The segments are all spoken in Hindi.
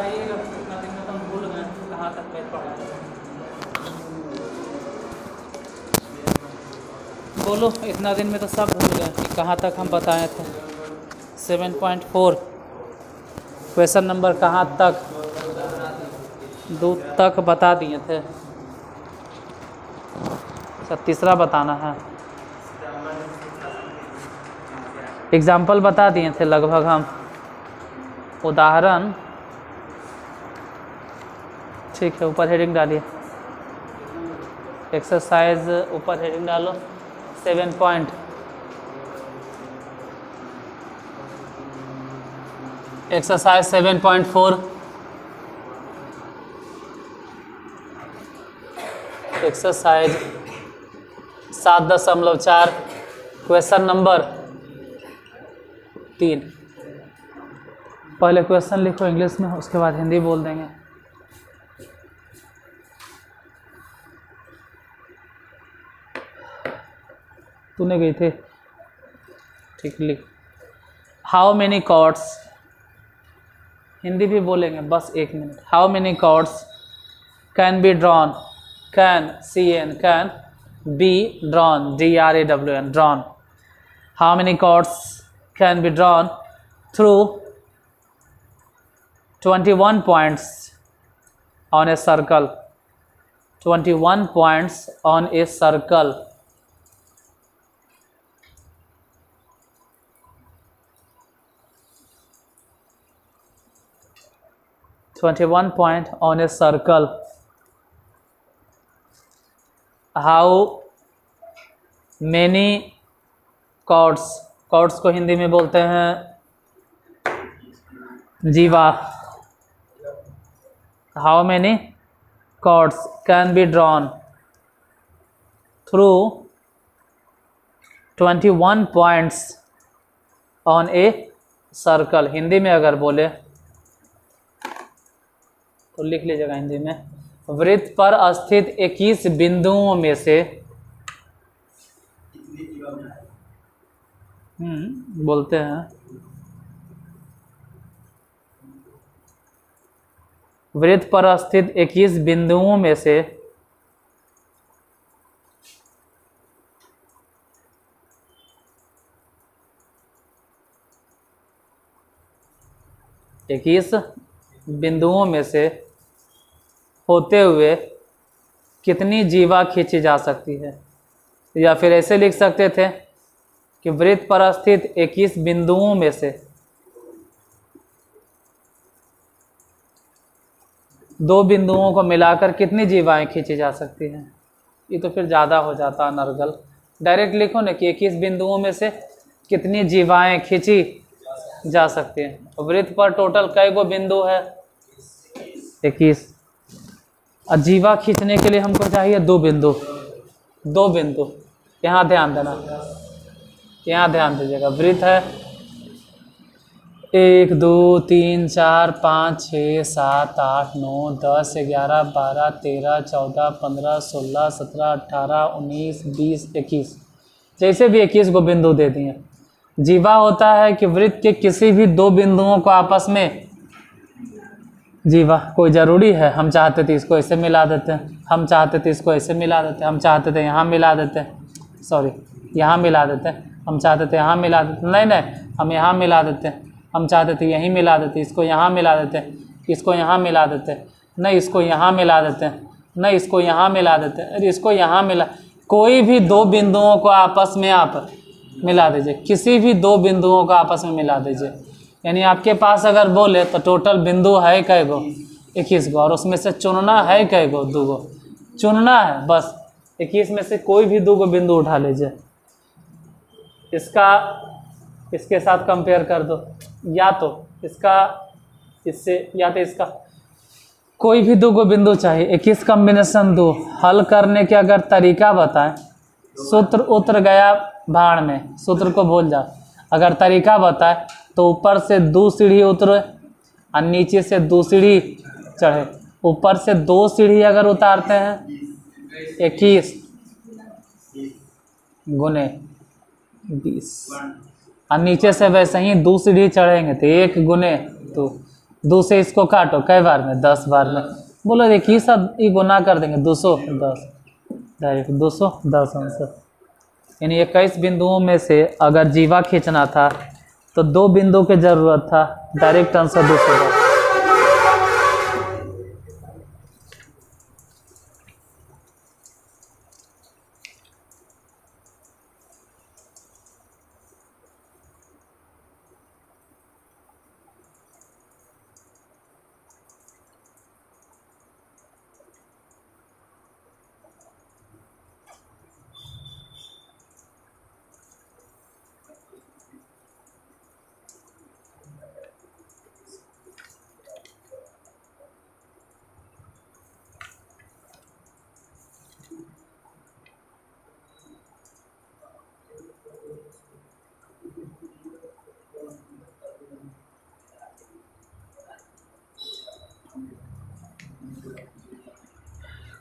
बताइएगा कितना दिन में तुम भूल गए कहाँ तक मैथ पढ़ा है। बोलो, इतना दिन में तो सब भूल गए कि कहाँ तक हम बताए थे। 7.4 क्वेश्चन नंबर कहाँ तक, 2 तक बता दिए थे। अच्छा, तीसरा बताना है। एग्जाम्पल बता दिए थे लगभग हम, उदाहरण। ठीक है, ऊपर हेडिंग डालिए, एक्सरसाइज ऊपर हेडिंग डालो 7 point. Exercise 7.4, exercise 7.4 question number 3। पहले क्वेश्चन लिखो इंग्लिश में, उसके बाद हिंदी बोल देंगे। तूने गई थे, ठीक, लिख। हाउ मेनी कॉर्ड्स, हिंदी भी बोलेंगे, बस 1 minute. How many chords can be drawn, can CN, can be drawn DRAWN, drawn. How many chords can be drawn through 21 points on a circle, 21 points on a circle। point on a circle। How many chords, chords को हिंदी में बोलते हैं जीवा। How many chords can be drawn through 21 points on a circle। Hindi में अगर बोले तो लिख लीजिएगा हिंदी में, वृत्त पर स्थित 21 बिंदुओं में से बोलते हैं, वृत्त पर स्थित 21 बिंदुओं में से 21 बिंदुओं में से होते हुए कितनी जीवा खींची जा सकती है। या फिर ऐसे लिख सकते थे कि वृत्त पर स्थित 21 बिंदुओं में से 2 बिंदुओं को मिलाकर कितनी जीवाएं खींची जा सकती हैं। ये तो फिर ज़्यादा हो जाता है नरगल। डायरेक्ट लिखो ना कि 21 बिंदुओं में से कितनी जीवाएं खींची जा सकती हैं। वृत्त पर टोटल कई गो बिंदु है, 21। और जीवा खींचने के लिए हमको चाहिए 2 बिंदु, 2 बिंदु। यहाँ ध्यान देना, यहाँ ध्यान दीजिएगा। वृत्त है 1 2 3 4 5 6 7 8 9 10 11 12 13 14 15 16 17 18 19 20 21, जैसे भी 21 को बिंदु दे दिए। जीवा होता है कि वृत्त के किसी भी 2 बिंदुओं को आपस में, जीवा कोई ज़रूरी है, हम चाहते थे इसको ऐसे मिला देते हैं, हम चाहते थे इसको ऐसे मिला देते, हम चाहते थे यहाँ मिला देते, सॉरी यहाँ मिला देते, हम चाहते थे यहाँ मिला देते, नहीं हम यहाँ मिला देते, हम चाहते थे यहीं मिला देते, इसको यहाँ मिला देते, इसको यहाँ मिला देते, नहीं इसको यहाँ मिला देते, नहीं इसको यहाँ मिला देते, अरे इसको यहाँ मिला। कोई भी 2 बिंदुओं को आपस में आप मिला दीजिए, किसी भी 2 बिंदुओं को आपस में मिला दीजिए। यानी आपके पास अगर बोले तो टोटल बिंदु है कै गो, 21 गो, और उसमें से चुनना है कै गो, 2 गो चुनना है बस। 21 में से कोई भी 2 गो बिंदु उठा लीजिए, इसका इसके साथ कंपेयर कर दो, या तो इसका इससे या तो इसका, कोई भी 2 गो बिंदु चाहिए। 21 कॉम्बिनेशन 2 हल करने के अगर तरीका बताएं, सूत्र उतर गया भाड़ में, सूत्र को भूल जा। अगर तरीका बताए तो ऊपर से 2 सीढ़ी उतरे और नीचे से 2 सीढ़ी चढ़े। ऊपर से 2 सीढ़ी अगर उतारते हैं 21 गुने 20, और नीचे से वैसे ही 2 सीढ़ी चढ़ेंगे तो 1 गुने 2, 2 से इसको काटो, कई बार में? 10 बार में। बोलो देखिए सब ये गुना कर देंगे, 210 डायरेक्ट 210 आंसर। यानी 21 बिंदुओं में से अगर जीवा खींचना था तो 2 बिंदु की जरूरत था, direct answer 210।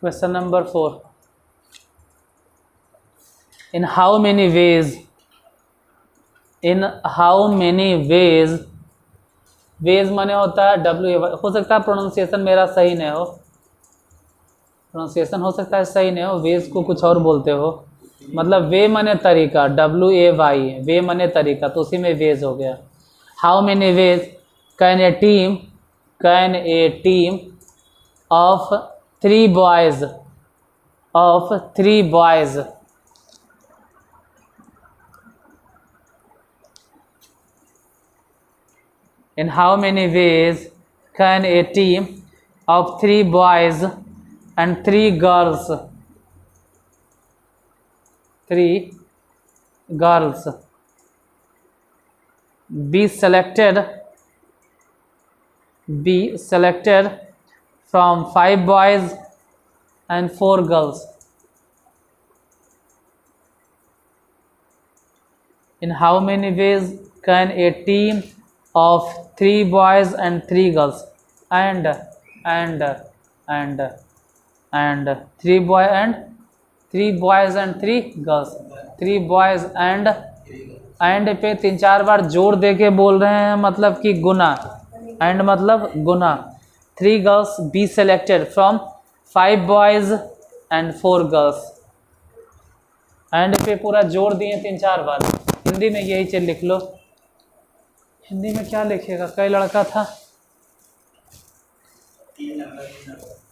Question number 4. In how many ways ways माने होता है WAY। हो सकता है प्रोनाउंसिएशन मेरा सही नहीं हो, प्रोनाउंसिएशन हो सकता है सही नहीं हो, वेज को कुछ और बोलते हो। मतलब वे माने तरीका, WAY, वे माने तरीका, तो उसी में वेज हो गया। How many ways can A team of 3 boys in how many ways can a team of 3 boys and 3 girls be selected from 5 boys and 4 girls? In how many ways can a team of 3 boys and 3 girls and 3 boys and 3 girls, 3 boys and पे 3-4 बार जोड़ दे के बोल रहे हैं, मतलब कि गुना, एंड मतलब गुना। 3 girls be selected from 5 boys and 4 girls, and पे पूरा जोड़ दिए 3-4 बार। हिंदी में यही चीज लिख लो। हिंदी में क्या लिखेगा? कई लड़का था,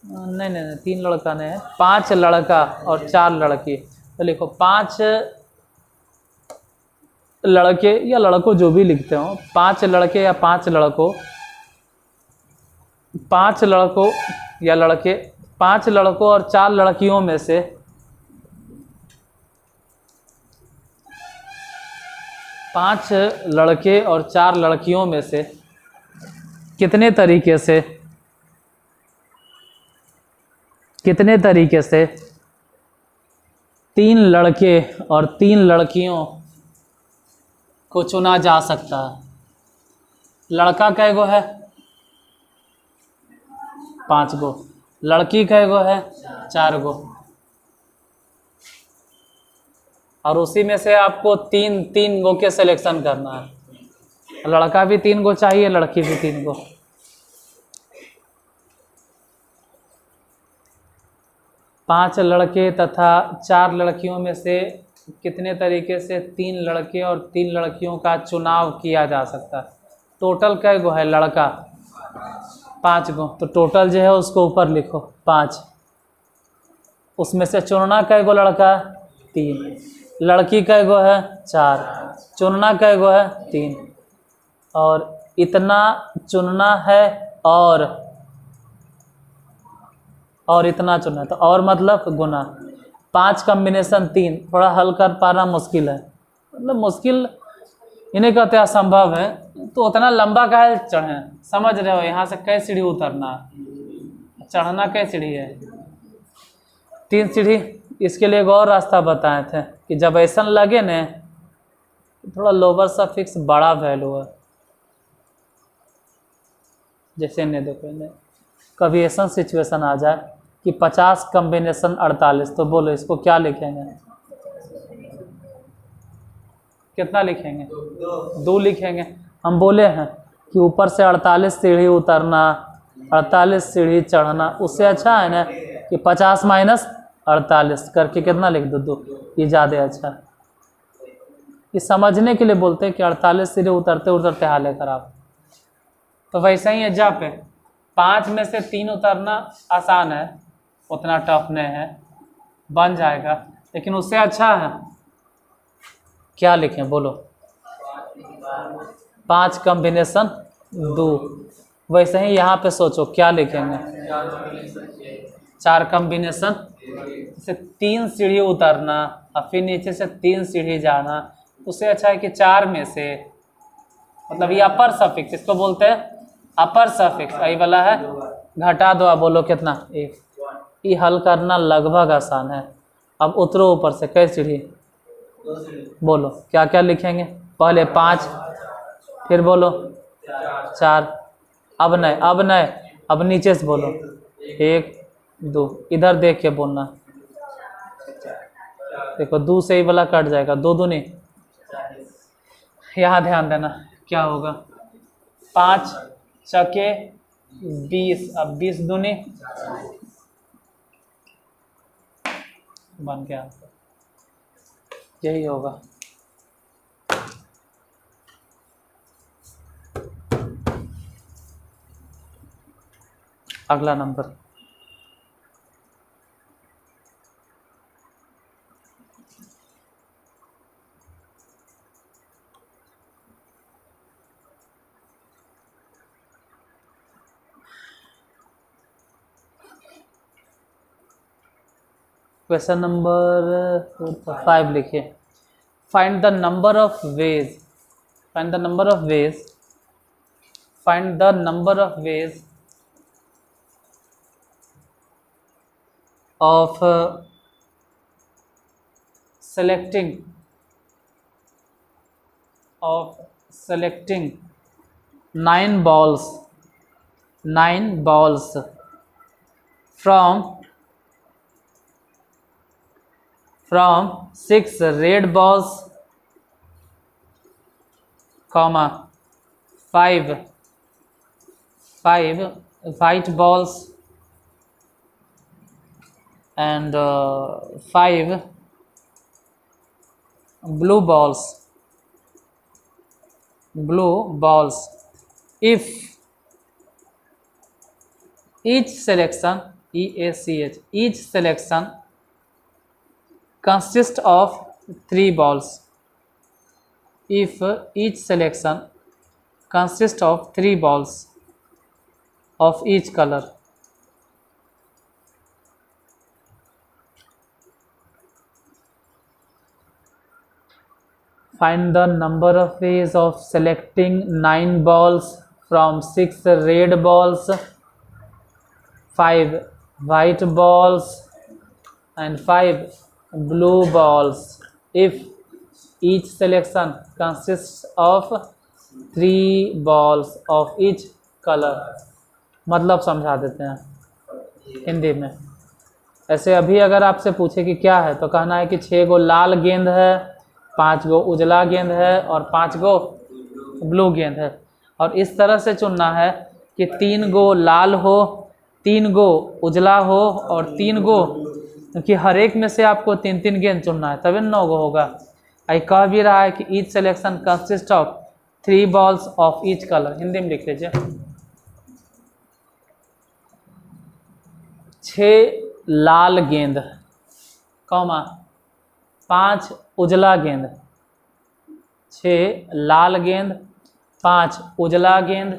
नहीं 3 लड़का नहीं है, 5 लड़का और 4 लड़की। तो लिखो 5 लड़के या लड़कों, जो भी लिखते हो, 5 लड़के या 5 लड़कों, 5 लड़कों या लड़के, 5 लड़कों और 4 लड़कियों में से 5 लड़के और 4 लड़कियों में से कितने तरीके से 3 लड़के और 3 लड़कियों को चुना जा सकता है? लड़का कै गो है? 5 गो। लड़की कै गो है? 4 गो। और उसी में से आपको 3 गो के सिलेक्शन करना है। लड़का भी 3 गो चाहिए, लड़की भी 3 गो। पाँच लड़के तथा 4 लड़कियों में से कितने तरीके से 3 लड़के और 3 लड़कियों का चुनाव किया जा सकता है? टोटल कै गो है लड़का? 5 गो। तो टोटल जो है उसको ऊपर लिखो 5। उसमें से चुनना कै गो लड़का? 3। लड़की कै गो है? 4। चुनना कै गो है? 3। और इतना चुनना है और इतना चुनना है, तो और मतलब गुना। 5 कॉम्बिनेशन 3, थोड़ा हल कर पाना मुश्किल है, मतलब मुश्किल इन्हें कहते हैं असंभव है। तो उतना लंबा काहे चढ़े? समझ रहे हो, यहाँ से कै सीढ़ी उतरना, चढ़ना कै सीढ़ी है? 3 सीढ़ी। इसके लिए एक और रास्ता बताए थे कि जब ऐसा लगे न थोड़ा लोअर सा फिक्स बड़ा वैल्यू है, जैसे ने देखो ने कभी ऐसा सिचुएशन आ जाए कि 50 कॉम्बिनेशन 48, तो बोलो इसको क्या लिखेंगे? कितना लिखेंगे? 2 लिखेंगे। हम बोले हैं कि ऊपर से 48 सीढ़ी उतरना, 48 सीढ़ी चढ़ना, उससे अच्छा है ना कि 50 माइनस 48 करके कितना लिख दो 2, ये ज़्यादा अच्छा है। ये समझने के लिए बोलते हैं कि 48 सीढ़ी उतरते उतरते हाल है खराब। तो वैसे ही है जा पे 5 में से 3 उतरना आसान है, उतना टफ नहीं है, बन जाएगा। लेकिन उससे अच्छा है क्या लिखें बोलो, 5 कॉम्बिनेशन 2। वैसे ही यहाँ पे सोचो क्या लिखेंगे, 4 कॉम्बिनेशन से 3 सीढ़ी उतरना और फिर नीचे से 3 सीढ़ी जाना। उससे अच्छा है कि 4 में से, मतलब ये अपर सफिक्स इसको बोलते हैं, अपर सफिक्स आई वाला है, घटा दो। अब बोलो कितना 1। ये हल करना लगभग आसान है। अब उतरो ऊपर से, कई सीढ़ी बोलो, क्या क्या लिखेंगे, पहले 5, फिर बोलो 4, अब नहीं, अब नीचे से बोलो 1 2, इधर देख के बोलना। देखो 2 से ही वाला कट जाएगा, 2 दूनी, यहाँ ध्यान देना क्या होगा, 5 चके 20, अब 20 दूनी बन गया, यही होगा। अगला नंबर, क्वेश्चन नंबर 5 लिखिए। Find the number of ways, find the number of ways, find the number of ways of selecting of selecting 9 balls, 9 balls from 6 red balls, comma 5 white balls and 5 blue balls, if each selection, each selection consists of 3 balls, if each selection consists of 3 balls of each color, find the number of ways of selecting 9 balls from 6 red balls, 5 white balls and 5 blue balls if each selection consists of 3 balls of each color। मतलब समझा देते हैं हिंदी में। ऐसे अभी अगर आपसे पूछे कि क्या है तो कहना है कि 6 गो लाल गेंद है, 5 गो उजला गेंद है और 5 गो ब्लू गेंद है। और इस तरह से चुनना है कि 3 गो लाल हो, 3 गो उजला हो और 3 गो, क्योंकि हर एक में से आपको 3-3 गेंद चुनना है, तभी 9 गो होगा। आई कह भी रहा है कि each selection consist of 3 balls of each colour. Hindi में लिख लीजिए, 6 लाल गेंद, कौमा 5 उजला गेंद, 6 लाल गेंद, 5 उजला गेंद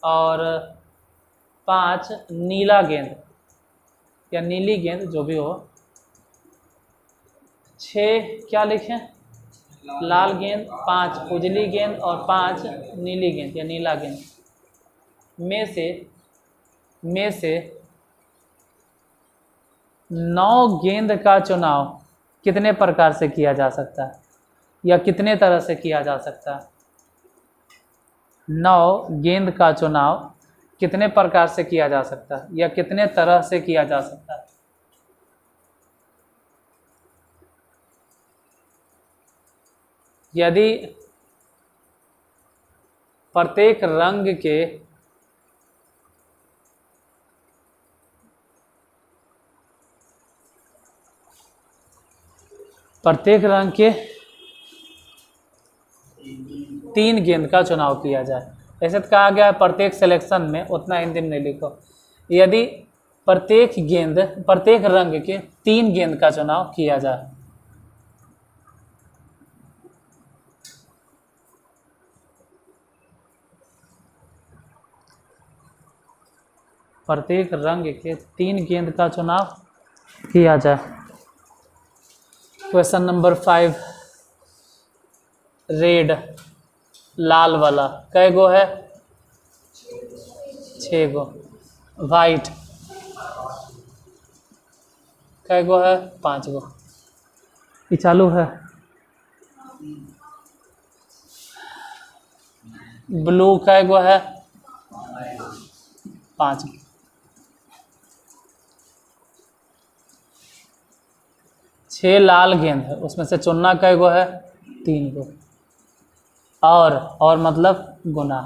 और 5 नीला गेंद या नीली गेंद जो भी हो। 6 क्या लिखें, लाल गेंद, 5 उजली गेंद और 5 नीली गेंद या नीला गेंद में से 9 गेंद का चुनाव कितने प्रकार से किया जा सकता है या कितने तरह से किया जा सकता है। 9 गेंद का चुनाव कितने प्रकार से किया जा सकता है या कितने तरह से किया जा सकता है। यदि प्रत्येक रंग के तीन गेंद का चुनाव किया जाए। ऐसे तो कहा गया है प्रत्येक सिलेक्शन में, उतना हिंदी में नहीं लिखो। यदि प्रत्येक रंग के 3 गेंद का चुनाव किया जाए। प्रत्येक रंग के 3 गेंद का चुनाव किया जाए। क्वेश्चन नंबर 5, रेड लाल वाला कै गो है? 6 गो। वाइट कै गो है? 5 गो। ये चालू है। ब्लू कै गो है? 5 गो। 6 लाल गेंद है, उसमें से चुनना कै गो है? 3 गो। और मतलब गुना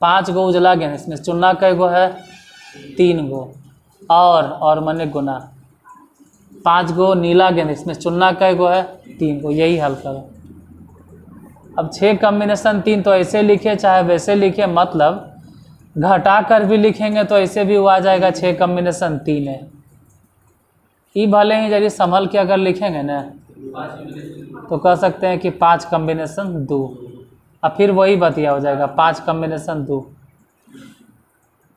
5 गो उजला गेंद, इसमें चुनना कै गो है? 3 गो। और माने गुना 5 गो नीला गेंद, इसमें चुनना कै गो है? 3 गो। यही हल करो। अब 6 कॉम्बिनेशन 3 तो ऐसे लिखे चाहे वैसे लिखे, मतलब घटा कर भी लिखेंगे तो ऐसे भी वो आ जाएगा 6 कॉम्बिनेशन 3 है। ये भले ही यदि संभल के अगर लिखेंगे ना तो कह सकते हैं कि 5 कॉम्बिनेशन 2, अब फिर वही बतिया हो जाएगा 5 कॉम्बिनेशन 2।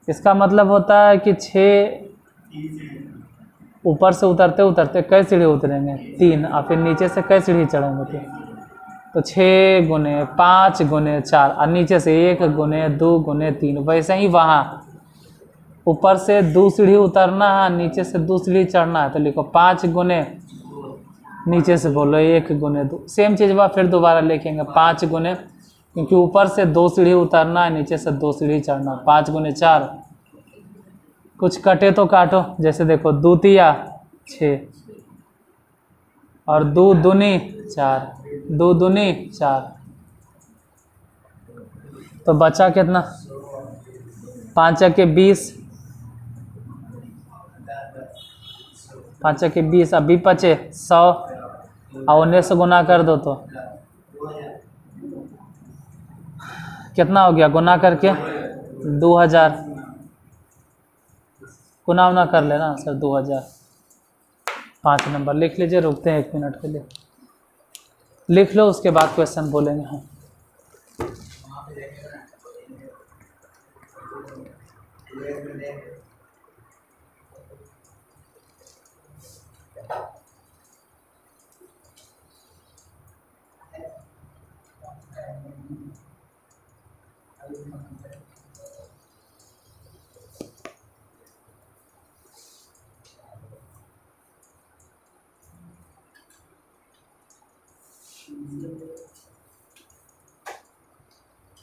इसका मतलब होता है कि 6 ऊपर से उतरते उतरते कई सीढ़ी उतरेंगे? 3। और फिर नीचे से कई सीढ़ी चढ़ेंगे? तो 6 गुने 5 गुने 4, और नीचे से 1 गुने 2 गुने 3। वैसे ही वहाँ ऊपर से 2 सीढ़ी उतरना है, नीचे से 2 सीढ़ी चढ़ना है, तो लिखो 5 गुने, नीचे से बोलो 1 गुने 2। सेम चीज़ वह फिर दोबारा लिखेंगे 5 गुने, क्योंकि ऊपर से 2 सीढ़ी उतरना है, नीचे से 2 सीढ़ी चढ़ना। 5 गुने 4। कुछ कटे तो काटो, जैसे देखो 2 तिया 6 और 2 दूनी 4, 2 दूनी 4, तो बचा कितना? 5 के 20, 5 के 20, अभी बचे 100, और 19 से गुना कर दो तो कितना हो गया? गुना करके 2000, गुना उना कर लेना सर 2000। 5 नंबर लिख लीजिए, रुकते हैं 1 मिनट के लिए, लिख लो, उसके बाद क्वेश्चन बोलेंगे हम।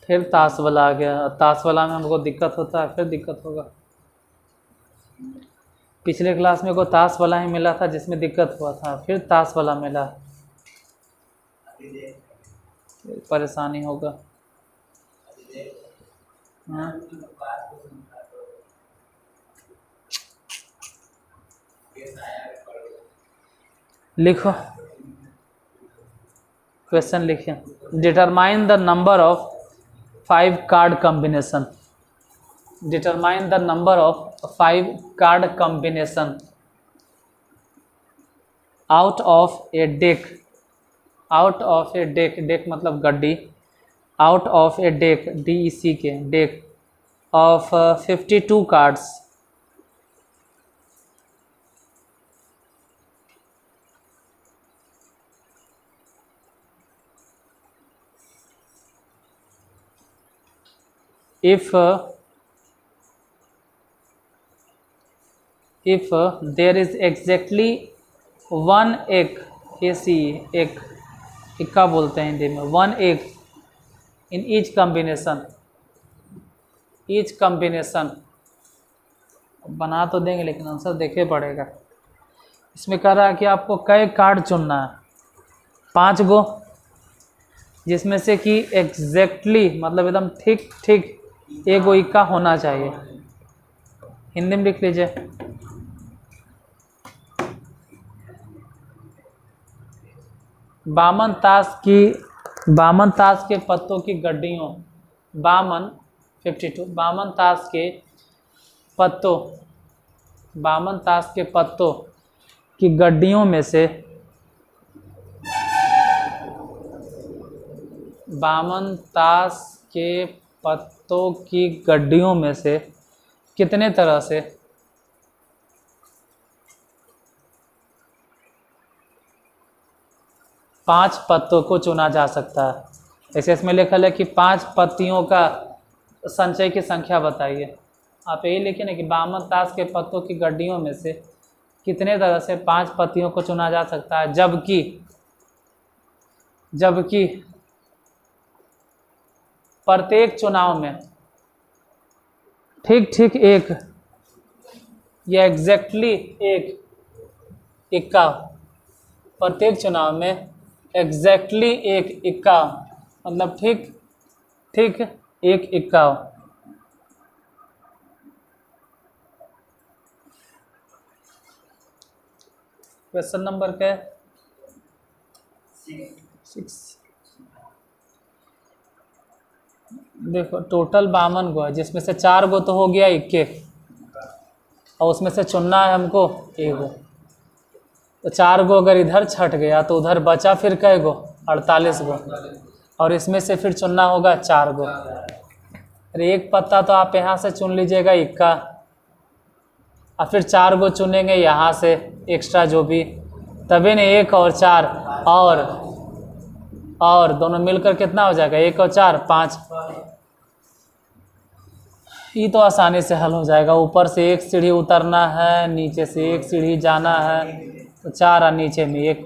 फिर ताश वाला आ गया। ताश वाला में हमको दिक्कत होता है, फिर दिक्कत होगा। पिछले क्लास में को ताश वाला ही मिला था जिसमें दिक्कत हुआ था, फिर ताश वाला मिला, परेशानी होगा। हाँ? लिखो, क्वेश्चन लिखिए। Determine the number of 5 card combination. Determine the number of 5 card combination out of a deck. Out of a deck, deck मतलब गड्डी, out of a deck, DEC के deck of 52 cards. If there is exactly 1 egg, ऐसी एक इक्का बोलते हैं हिंदी में, 1 egg in each combination, बना तो देंगे लेकिन आंसर देखे पड़ेगा। इसमें कह रहा है कि आपको कई कार्ड चुनना है? 5 गो। जिसमें से कि एग्जैक्टली मतलब एकदम ठीक ठीक एक गो इक्का होना चाहिए। हिंदी में लिख लीजिए। बामन ताश के पत्तों की गड्डियों, बामन 52, बामन ताश के पत्तों की गड्डियों में से, बामन ताश के पत्तों की गड्डियों में से कितने तरह से 5 पत्तों को चुना जा सकता है। जैसे इसमें लिखा है कि 5 पत्तियों का संचय की संख्या बताइए। आप यही लिखिए ना कि बामन ताश के पत्तों की गड्डियों में से कितने तरह से 5 पत्तियों को चुना जा सकता है, जबकि प्रत्येक चुनाव में ठीक ठीक एक या एग्जैक्टली एक इक्का, प्रत्येक चुनाव में एग्जैक्टली एक इक्का मतलब ठीक ठीक एक इक्का हो। क्वेश्चन नंबर क्या है? 6। देखो टोटल 52 गो है, जिसमें से 4 गो तो हो गया इक्के, और उसमें से चुनना है हमको एक गो। तो 4 गो अगर इधर छट गया तो उधर बचा फिर कै गो? 48 गो, और इसमें से फिर चुनना होगा 4 गो। अरे एक पत्ता तो आप यहाँ से चुन लीजिएगा इक्का, और फिर 4 गो चुनेंगे यहाँ से एक्स्ट्रा जो भी, तभी न 1 और 4 और दोनों मिलकर कितना हो जाएगा? 1 और 4 5। ये तो आसानी से हल हो जाएगा। ऊपर से 1 सीढ़ी उतरना है, नीचे से 1 सीढ़ी जाना है, तो 4 और नीचे में 1।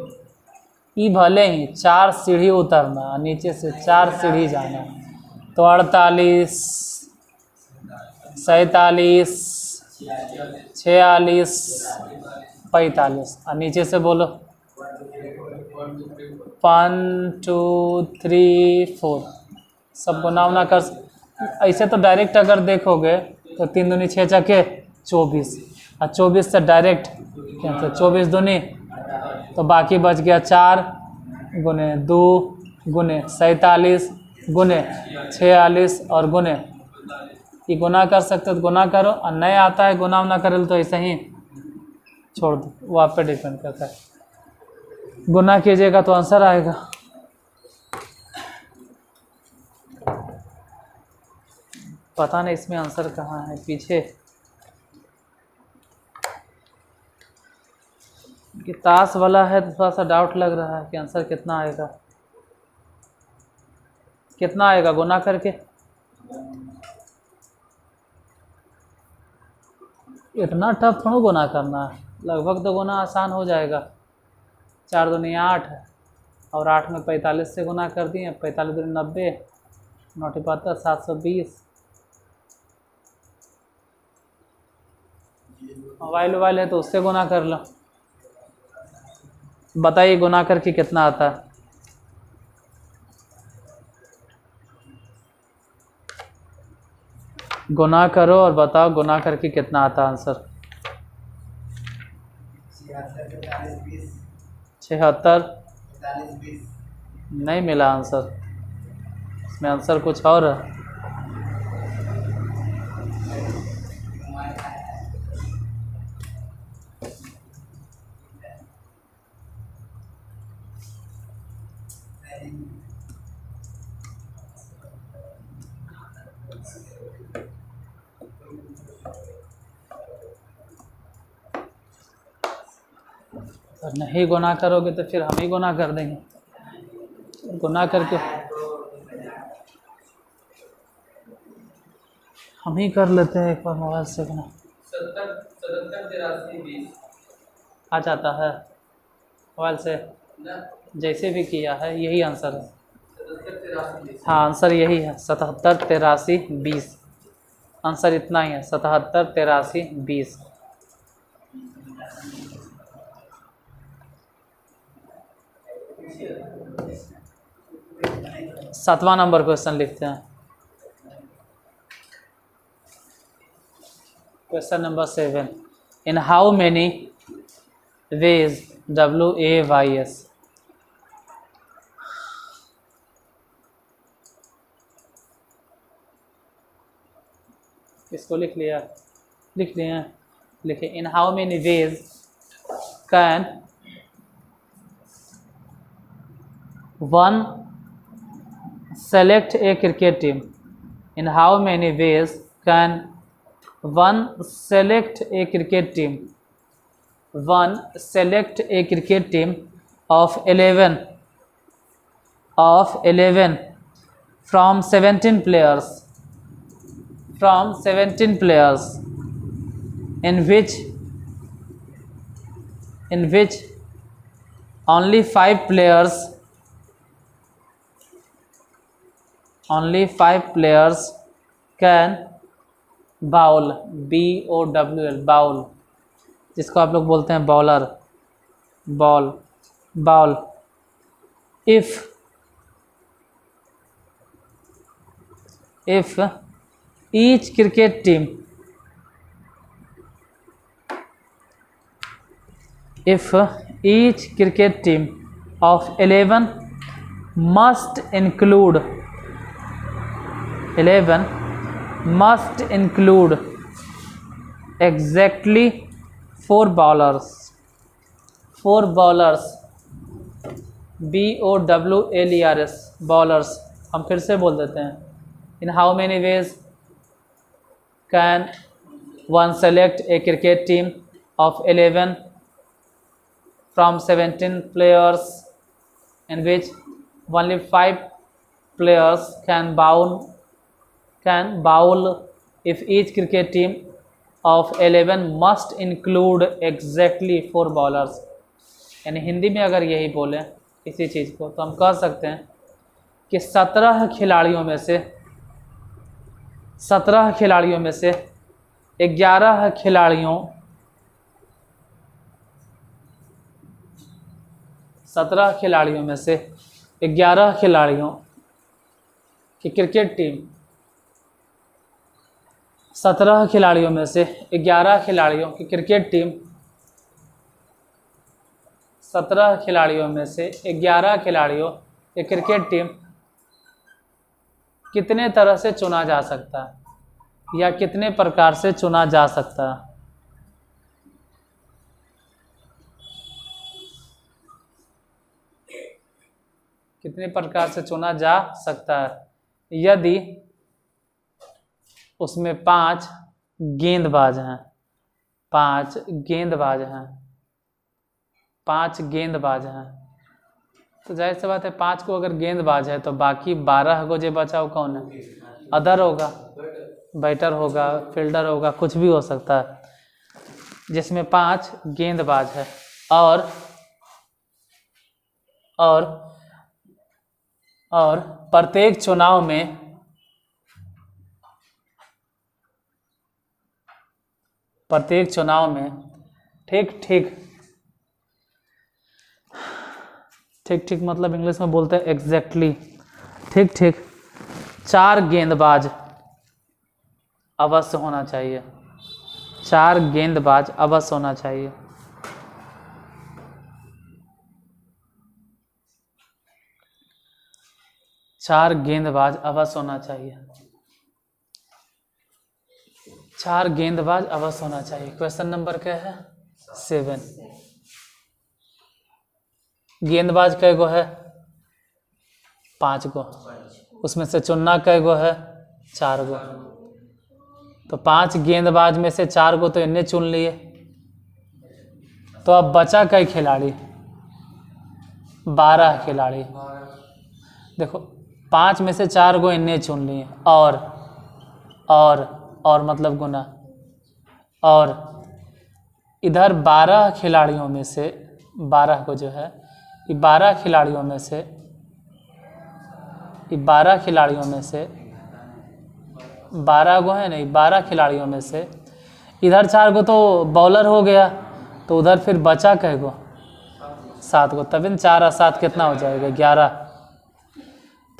ये भले ही 4 सीढ़ी उतरना और नीचे से 4 सीढ़ी जाना, तो 48 47 46 45, और नीचे से बोलो 1 2 3 4। सब गुना उना कर, ऐसे तो डायरेक्ट अगर देखोगे तो 3 दूनी 6 चके 24, और 24 से डायरेक्ट तो 24 दूनी, तो बाकी बच गया 4 गुने 2 गुने 47 गुने 46 और गुने, ये गुना कर सकते तो गुना करो, और नहीं आता है गुना ना करे तो ऐसे ही छोड़ दो, वो आप पे डिपेंड करता है। गुना कीजिएगा तो आंसर आएगा। पता नहीं इसमें आंसर कहाँ है, पीछे कि ताश वाला है तो थोड़ा सा डाउट लग रहा है कि आंसर कितना आएगा। कितना आएगा गुना करके? इतना टफ थोड़ा गुना करना है, लगभग तो गुना आसान हो जाएगा। 4 दूनी 8 है, और 8 में 45 से गुना कर दिए, 45 दूनी 90, 9 75 720। मोबाइल है तो उससे गुना कर लो। बताइए गुना करके कितना आता है? गुना करो और बताओ गुना करके कितना आता आंसर। 76 नहीं मिला आंसर, इसमें आंसर कुछ और है। और नहीं गुना करोगे तो फिर हम ही गुना कर देंगे। गुना करके हम ही कर लेते हैं एक बार मोबाइल से गुना। 77 आ जाता है मोबाइल से, जैसे भी किया है यही आंसर है। हाँ आंसर यही है 77 83 20। आंसर इतना ही है 77 83 20। 7वां नंबर क्वेश्चन लिखते हैं। Question number 7, in how many ways WAYS। इसको लिख लिया, लिख लिए हैं, लिखे इन how many ways can one select A cricket team. In how many ways can one select A cricket team, one select A cricket team of 11 from 17 players, from 17 players in which only 5 players can bowl, BOWL, bowl, जिसको आप लोग बोलते हैं bowler, bowl. if each cricket team of 11 must include exactly 4 bowlers, BOWLERS, bowlers। हम फिर से बोल देते हैं, in how many ways can one select A cricket team of 11 from 17 players in which only 5 players can bowl if each cricket team of 11 must include exactly 4 bowlers। यानी हिंदी में अगर यही बोलें इसी चीज़ को तो हम कह सकते हैं कि 17 खिलाड़ियों में से 11 खिलाड़ियों में से 11 खिलाड़ियों की क्रिकेट टीम, 17 खिलाड़ियों में से 11 खिलाड़ियों की क्रिकेट टीम, 17 खिलाड़ियों में से 11 खिलाड़ियों की क्रिकेट टीम कितने तरह से चुना जा सकता है या कितने प्रकार से चुना जा सकता है। कितने प्रकार से चुना जा सकता है, यदि उसमें 5 गेंदबाज हैं, 5 गेंदबाज हैं तो जाहिर सी बात है 5 को अगर गेंदबाज है तो बाकी 12 को जो बचा वो कौन है, अदर होगा, बैटर होगा, फील्डर होगा, कुछ भी हो सकता है, जिसमें 5 गेंदबाज है। और प्रत्येक चुनाव में ठीक मतलब इंग्लिश में बोलते हैं एग्जैक्टली, ठीक 4 गेंदबाज अवश्य होना चाहिए, 4 गेंदबाज अवश्य होना चाहिए। चार गेंदबाज अवश्य होना चाहिए, 4 गेंदबाज अवश्य होना चाहिए। क्वेश्चन नंबर क्या है, 7। गेंदबाज कै गो है, 5 गो, उसमें से चुनना कै गो है, 4 गो। तो 5 गेंदबाज में से 4 गो तो इन्हें चुन लिए, तो अब बचा कै खिलाड़ी, 12 खिलाड़ी। देखो 5 में से 4 गो इन्हें चुन लिए और मतलब गुना, और इधर 12 खिलाड़ियों में से 12 को जो है, ये 12 खिलाड़ियों में से 12 गो है नहीं, 12 खिलाड़ियों में से इधर 4 गो तो बॉलर हो गया, तो उधर फिर बचा कै गो, 7 गो। तब इन 4 और 7 कितना हो जाएगा, 11।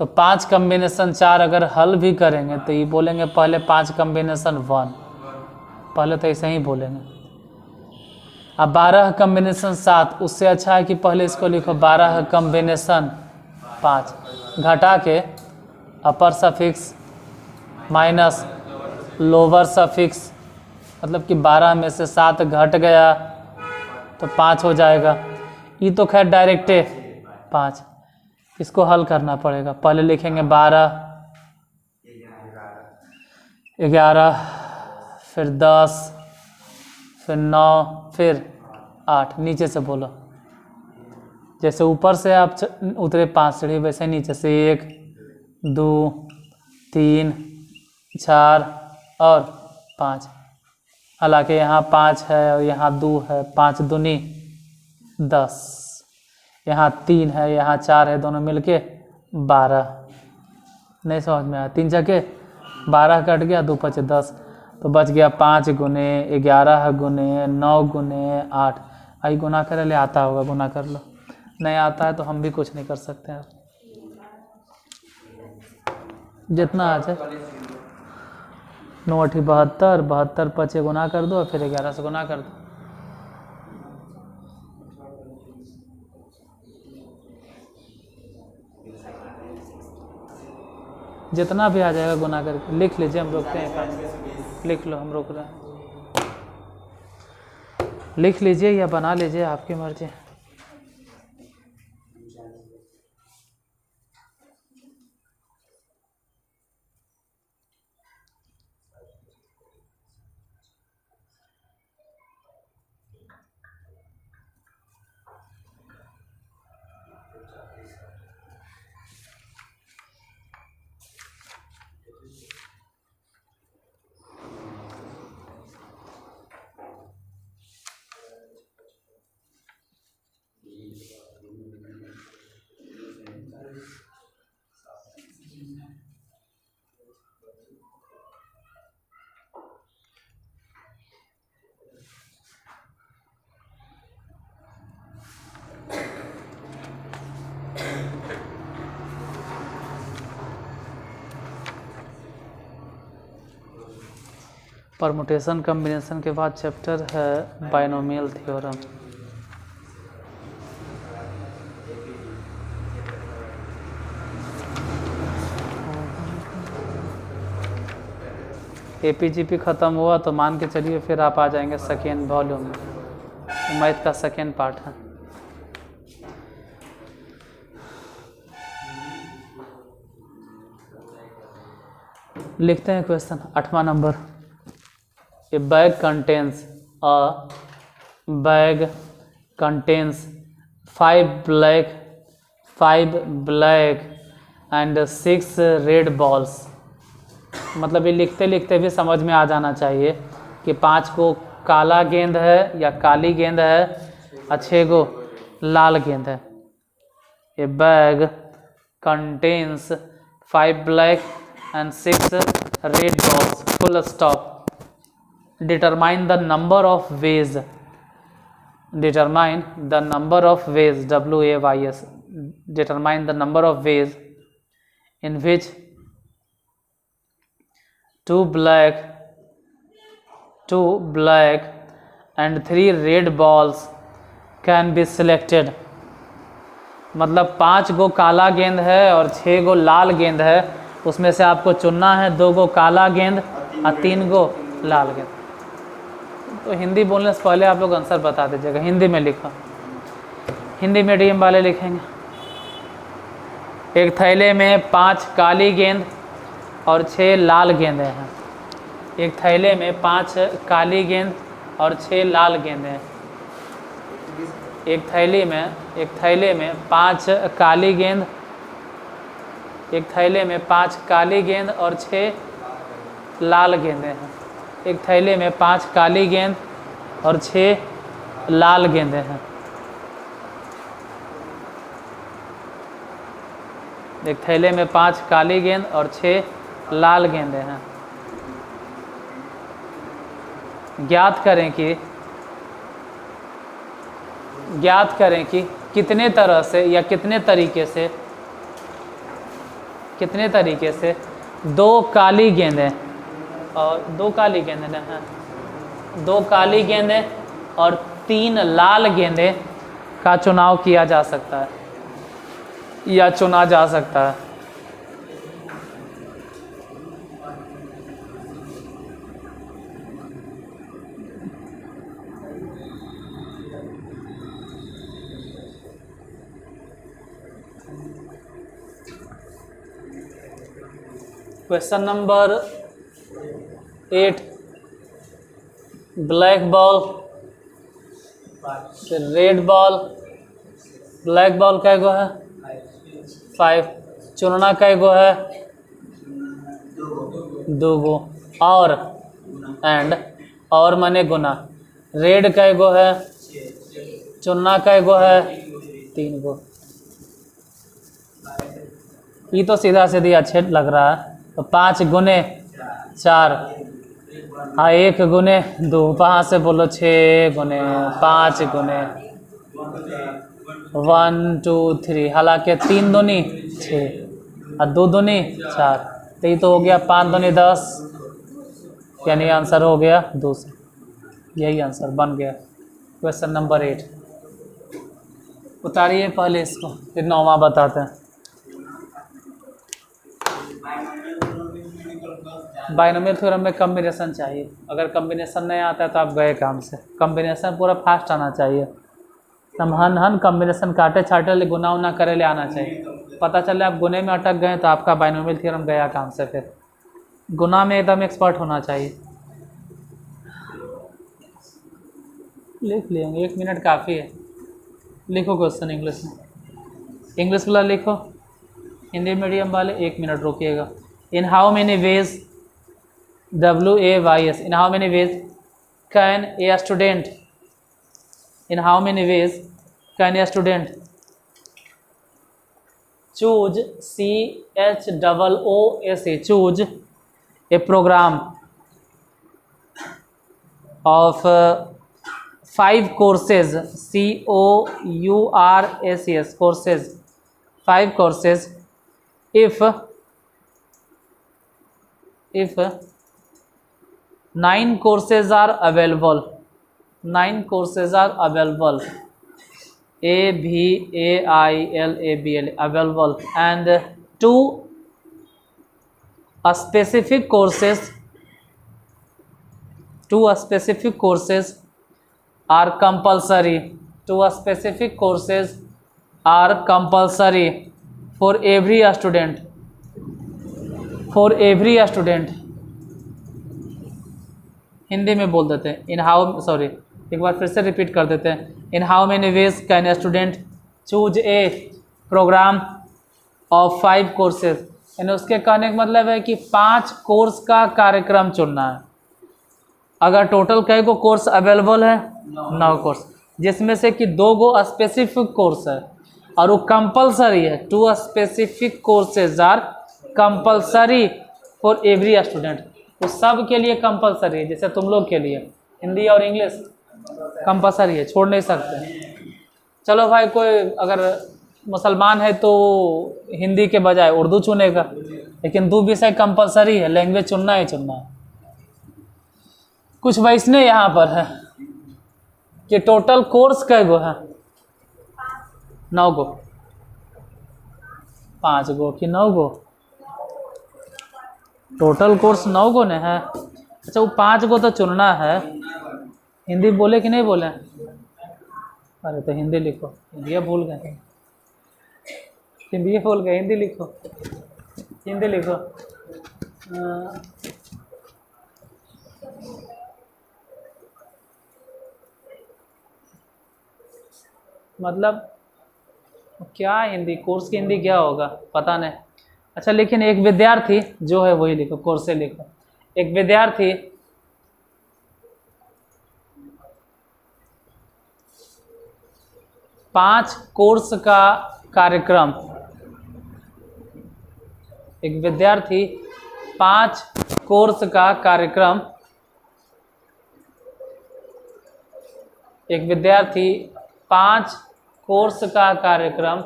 तो 5 कॉम्बिनेशन 4 अगर हल भी करेंगे तो ये बोलेंगे पहले 5 कॉम्बिनेशन 1, पहले तो ऐसे ही बोलेंगे। अब 12 कॉम्बिनेशन 7, उससे अच्छा है कि पहले इसको लिखो 12 कॉम्बिनेशन 5, घटा के अपर सफिक्स माइनस लोअर सफिक्स, मतलब कि 12 में से 7 घट गया तो 5 हो जाएगा। ये तो खैर डायरेक्ट है 5, इसको हल करना पड़ेगा। पहले लिखेंगे 12, 11, फिर 10, फिर 9, फिर 8, नीचे से बोलो। जैसे ऊपर से आप उतरे 5 सीढ़ी, वैसे नीचे से 1, 2, 3, 4 और 5। हालांकि यहाँ 5 है और यहाँ 2 है, 5 दूनी 10, यहाँ 3 है, यहाँ 4 है, दोनों मिलके 12। नहीं समझ में आया? 3 जगह 12 कट गया, 2 5 10, तो बच गया 5 गुने 11 गुने 9 गुने 8। आई गुना करे ले आता होगा, गुना कर लो। नहीं आता है तो हम भी कुछ नहीं कर सकते हैं, जितना आ जाए। 9 8 72, 72 5 गुना कर दो, फिर 11 से गुना कर दो। जितना भी आ जाएगा गुना करके लिख लीजिए, हम रोकते हैं काम। लिख लो, हम रोक रहे हैं। लिख लीजिए या बना लीजिए, आपकी मर्जी। परमुटेशन कॉम्बिनेशन के बाद चैप्टर है बाइनोमियल थ्योरम। एपीजीपी ख़त्म हुआ तो मान के चलिए फिर आप आ जाएंगे सेकेंड वॉल्यूम में, मैथ का सेकेंड पार्ट है। लिखते हैं क्वेश्चन 8वां नंबर। A bag contains 5 black and 6 red balls। मतलब ये लिखते लिखते भी समझ में आ जाना चाहिए कि 5 को काला गेंद है या काली गेंद है और 6 को लाल गेंद है। A bag contains 5 black and 6 red balls, full stop। Determine the number of ways, determine the number of ways, WAYS, determine the number of ways in which 2 black and 3 red balls can be selected। मतलब 5 गो काला गेंद है और 6 गो लाल गेंद है, उसमें से आपको चुनना है 2 गो काला गेंद और 3 गो लाल गेंद। तो हिंदी बोलने से पहले आप लोग आंसर बता दीजिएगा। हिंदी में लिखो, हिंदी मीडियम वाले लिखेंगे। एक थैले में 5 काली गेंद और 6 लाल गेंदें हैं। एक थैले में 5 काली गेंद और 6 लाल गेंदें हैं। एक थैले में 5 काली गेंद, एक थैले में 5 काली गेंद और 6 लाल गेंदें हैं। एक थैले में 5 काली गेंद और 6 लाल गेंदें हैं। एक थैले में 5 काली गेंद और 6 लाल गेंदें हैं। ज्ञात करें कि कितने तरह से या कितने तरीके से कितने तरीके से? 2 काली गेंदें और 2 काली गेंदें ना, हाँ 2 काली गेंदें और 3 लाल गेंदें का चुनाव किया जा सकता है या चुना जा सकता है। Question number 8, black ball, red ball. Black ball कै गो है? 5। चुनना कै गो है? 2 गो। और एंड और माने गुना। रेड कै गो है? चुनना कै गो है? 3 गो। ये तो सीधा सीधी अच्छे लग रहा है। तो 5 गुने 4, हाँ 1 गुने 2, 5 से बोलो 6 गुने 5 गुने 1 2 3, हालांकि 3 दूनी 6 और 2 दूनी 4, तो ये तो हो गया 5 दूनी 10, यानी आंसर हो गया 2। यही आंसर बन गया क्वेश्चन नंबर 8। उतारिए पहले इसको, फिर 9वां बताते हैं। बाइनोमियल थ्योरम में कम्बिनेशन चाहिए। अगर कम्बिनेशन नहीं आता है तो आप गए काम से। कम्बिनेशन पूरा फास्ट आना चाहिए। हम हन कम्बिनेशन काटे छाटे गुना उना करे ले आना चाहिए। पता चले आप गुने में अटक गए तो आपका बाइनोमियल थ्योरम गया काम से। फिर गुना में एकदम एक्सपर्ट होना चाहिए। लिख लेंगे, 1 मिनट काफ़ी है। लिखो क्वेश्चन इंग्लिश में, इंग्लिश वाला लिखो। हिंदी मीडियम वाले 1 मिनट रोकिएगा। In how many ways, WAYS, in how many ways can a student, in how many ways can a student choose, CHOOSE, choose a program of 5 courses, COURSES, courses, 5 courses, if 9 courses are available, 9 courses are available, AVAILABL, available, and 2 specific courses, 2 specific courses are compulsory, 2 specific courses are compulsory for every student, for every student। Hindi में बोल देते हैं। इन हाउ, सॉरी एक बार फिर से रिपीट कर देते हैं। In how many ways can a student choose a program of 5 courses, यानी उसके कहने का मतलब है कि 5 कोर्स का कार्यक्रम चुनना है। अगर टोटल कई गो कोर्स अवेलेबल है? 9 कोर्स, जिसमें से कि 2 गो स्पेसिफिक कोर्स है और वो कंपलसरी है। 2 specific courses are compulsory for every student, वो सब के लिए कंपलसरी है। जैसे तुम लोग के लिए हिंदी और इंग्लिश कंपलसरी है, छोड़ नहीं सकते। चलो भाई, कोई अगर मुसलमान है तो हिंदी के बजाय उर्दू चुनेगा, लेकिन 2 विषय कंपलसरी है, लैंग्वेज चुनना ही चुनना है। कुछ वैसने यहाँ पर है कि टोटल कोर्स कै गो है? 9 गो, 5 गो कि 9 गो? टोटल कोर्स 9 गो ने है। अच्छा, वो 5 गो तो चुनना है। हिंदी बोले कि नहीं बोले? अरे तो हिंदी लिखो, हिंदी भूल गए, हिंदी भूल गए, हिंदी लिखो, हिंदी लिखो। मतलब क्या हिंदी, कोर्स की हिंदी क्या होगा पता नहीं। अच्छा, लेकिन एक विद्यार्थी जो है वही लिखो, कोर्स से लिखो। एक विद्यार्थी पाँच कोर्स का कार्यक्रम, एक विद्यार्थी 5 कोर्स का कार्यक्रम, एक विद्यार्थी 5 कोर्स का कार्यक्रम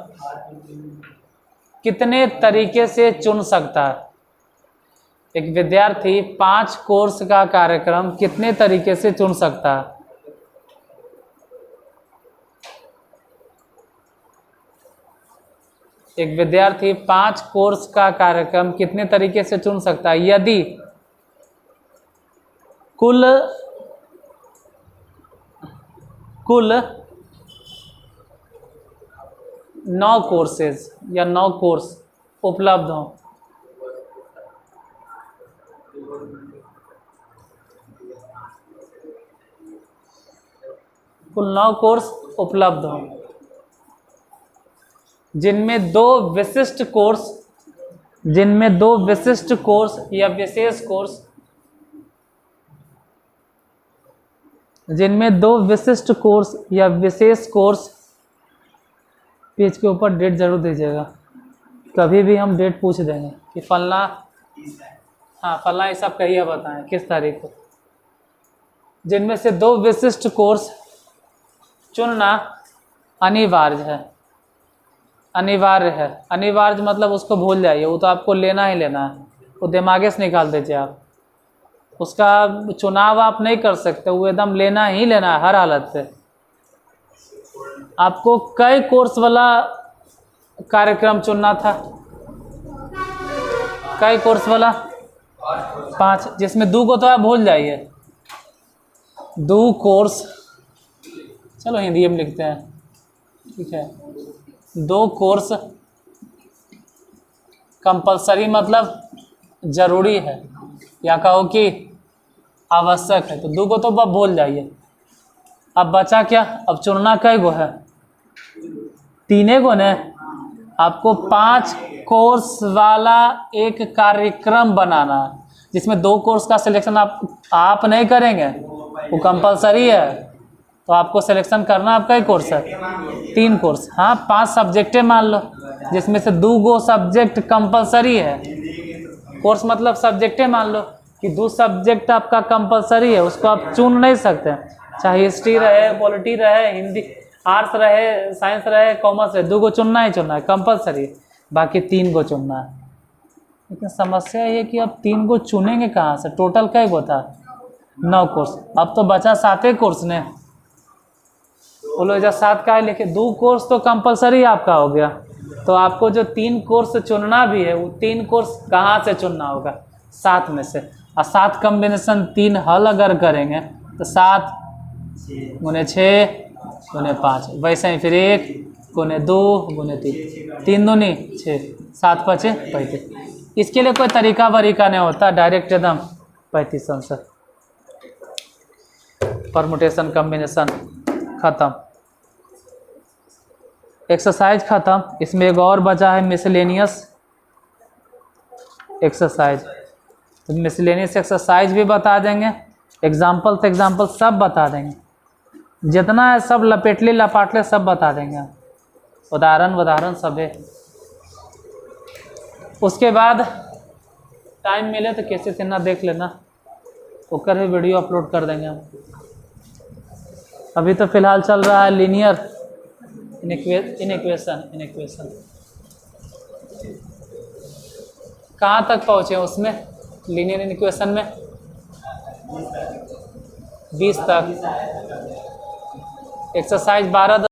कितने तरीके से चुन सकता है? एक विद्यार्थी 5 कोर्स का कार्यक्रम कितने तरीके से चुन सकता है? एक विद्यार्थी 5 कोर्स का कार्यक्रम कितने तरीके से चुन सकता है? यदि कुल 9 कोर्सेज या 9 कोर्स उपलब्ध हों। कुल 9 कोर्स उपलब्ध हों, जिनमें दो विशिष्ट कोर्स या विशेष कोर्स, जिनमें 2 विशिष्ट कोर्स या विशेष कोर्स, पेज के ऊपर डेट जरूर दीजिएगा, कभी भी हम डेट पूछ देंगे कि फलना, हाँ फलना, ये सब कहिए, बताएं किस तारीख को। जिनमें से 2 विशिष्ट कोर्स चुनना अनिवार्य है। अनिवार्य मतलब उसको भूल जाइए, वो तो आपको लेना ही लेना है, वो दिमागे से निकाल दीजिए आप, उसका चुनाव आप नहीं कर सकते, वो एकदम लेना ही लेना है हर हालत पे। आपको कई कोर्स वाला कार्यक्रम चुनना था? कई कोर्स वाला? 5, जिसमें 2 को तो आप भूल जाइए। 2 कोर्स, चलो हिंदी में लिखते हैं, ठीक है। 2 कोर्स कंपलसरी मतलब जरूरी है, या कहो कि आवश्यक है, तो 2 को तो आप भूल जाइए। अब बचा क्या? अब चुनना कई गो है? 3 गो ने। आपको 5 कोर्स वाला एक कार्यक्रम बनाना है, जिसमें 2 कोर्स का सिलेक्शन आप नहीं करेंगे, वो कंपलसरी है, तो आपको सिलेक्शन करना। आप कई कोर्स है? 3 कोर्स। हाँ 5 सब्जेक्टें मान लो, जिसमें से 2 गो सब्जेक्ट कंपलसरी है। कोर्स मतलब सब्जेक्टें मान लो कि 2 सब्जेक्ट आपका कंपलसरी है, उसको आप चुन नहीं सकते, चाहे हिस्ट्री रहे, पॉलिटी रहे, हिंदी, आर्ट्स रहे, साइंस रहे, कॉमर्स रहे, 2 गो चुनना ही चुनना है, कंपलसरी। बाकी 3 गो चुनना है। लेकिन समस्या ये कि अब 3 गो चुनेंगे कहाँ से? टोटल कई गो था? 9 कोर्स। अब तो बचा 7 कोर्स ने। बोलो जब 7 का है, लेकिन 2 कोर्स तो कंपलसरी आपका हो गया, तो आपको जो 3 कोर्स चुनना भी है, वो 3 कोर्स कहाँ से चुनना होगा? 7 में से। और 7 कम्बिनेशन 3 हल अगर करेंगे तो 7 गुने 6 गुने 5, वैसे ही फिर 1 गुने 2 गुने 3, 3 दूनी 6, 7 5 35। इसके लिए कोई तरीका वरीका नहीं होता, डायरेक्ट एकदम 35 आंसर। परमुटेशन कम्बिनेशन खत्म, एक्सरसाइज खत्म। इसमें एक और बचा है मिसलेनियस एक्सरसाइज। तो मिसलेनियस एक्सरसाइज भी बता देंगे, एग्जाम्पल सब बता देंगे, जितना है सब लपेटले लपाटले सब बता देंगे, उदाहरण सब है। उसके बाद टाइम मिले तो कैसे सिन्हा देख लेना, ओकर भी वीडियो अपलोड कर देंगे हम। अभी तो फिलहाल चल रहा है लीनियर इनइक्वेशन। कहाँ तक पहुँचे उसमें? लीनियर इनइक्वेशन में 20 तक। एक्सरसाइज 12